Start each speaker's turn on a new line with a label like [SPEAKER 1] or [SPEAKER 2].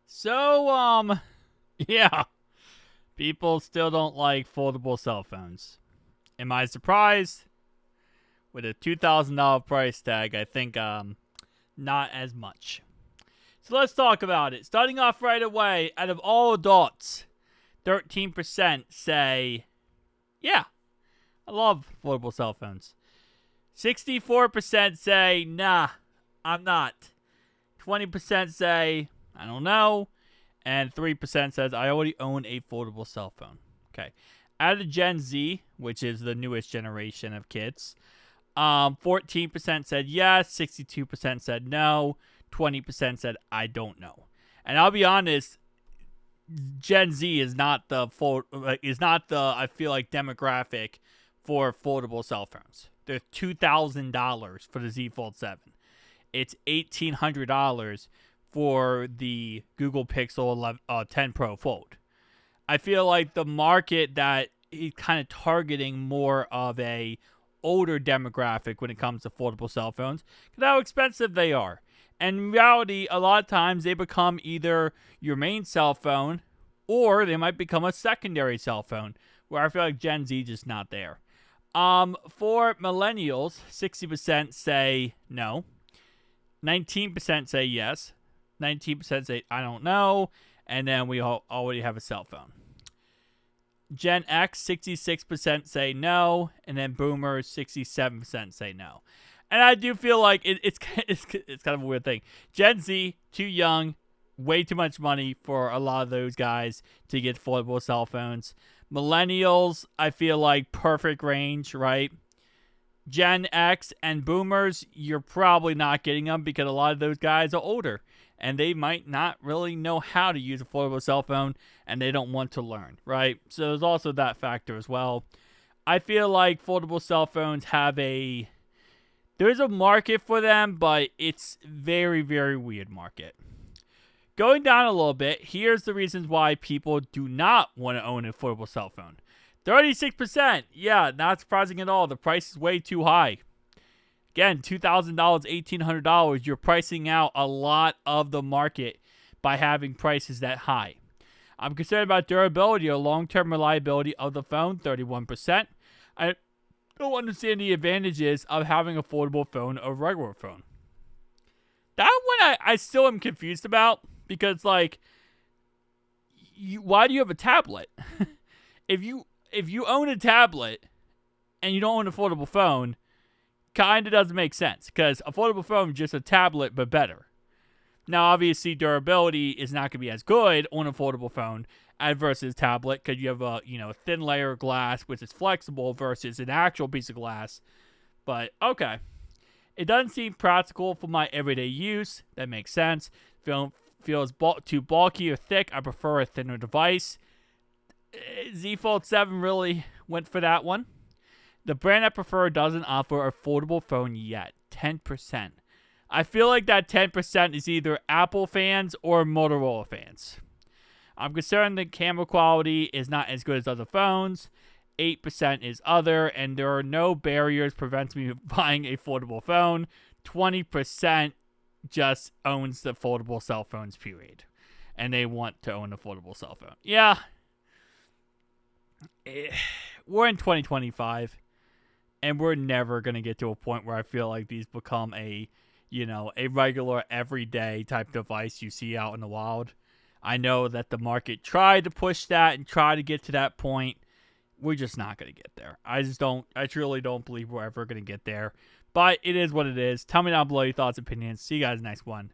[SPEAKER 1] So, yeah, people still don't like foldable cell phones. Am I surprised? With a $2,000 price tag, I think, not as much. So let's talk about it. Starting off right away, out of all adults, 13% say, yeah, I love foldable cell phones. 64% say, nah, I'm not. 20% say, I don't know. And 3% says, I already own a foldable cell phone. Okay. Out of Gen Z, which is the newest generation of kids, 14% said yes, 62% said no, 20% said I don't know. And I'll be honest, Gen Z is not the I feel like demographic for foldable cell phones. They're $2,000 for the Z Fold 7. It's $1,800 for the Google Pixel 10 Pro Fold. I feel like the market that is kind of targeting more of a older demographic when it comes to foldable cell phones because how expensive they are. And in reality, a lot of times they become either your main cell phone or they might become a secondary cell phone, where I feel like Gen Z just not there. For millennials, 60% say no, 19% say yes, 19% say I don't know, and then we already have a cell phone. Gen X, 66% say no, and then Boomers, 67% say no. And I do feel like it's kind of a weird thing. Gen Z, too young, way too much money for a lot of those guys to get foldable cell phones. Millennials, I feel like perfect range, right? Gen X and Boomers, you're probably not getting them because a lot of those guys are older and they might not really know how to use a foldable cell phone and they don't want to learn, right? So there's also that factor as well. I feel like foldable cell phones there's a market for them, but it's very, very weird market. Going down a little bit, here's the reasons why people do not want to own a foldable cell phone. 36%. Yeah, not surprising at all. The price is way too high. Again, $2,000, $1,800. You're pricing out a lot of the market by having prices that high. I'm concerned about durability or long-term reliability of the phone, 31%. I don't understand the advantages of having a foldable phone or regular phone. That one I still am confused about because, like, why do you have a tablet? If you own a tablet and you don't own a foldable phone, kind of doesn't make sense because a foldable phone is just a tablet but better. Now, obviously, durability is not going to be as good on a foldable phone versus tablet because you have a thin layer of glass which is flexible versus an actual piece of glass. But okay, it doesn't seem practical for my everyday use. That makes sense. Feels too bulky or thick. I prefer a thinner device. Z Fold 7 really went for that one. The brand I prefer doesn't offer a foldable phone yet. 10%. I feel like that 10% is either Apple fans or Motorola fans. I'm concerned the camera quality is not as good as other phones. 8% is other, and there are no barriers preventing me from buying a foldable phone. 20% just owns the foldable cell phones, period. And they want to own a foldable cell phone. Yeah. We're in 2025, and we're never going to get to a point where I feel like these become a regular everyday type device you see out in the wild. I know that the market tried to push that and try to get to that point. We're just not going to get there. I truly don't believe we're ever going to get there. But it is what it is. Tell me down below your thoughts and opinions. See you guys next one.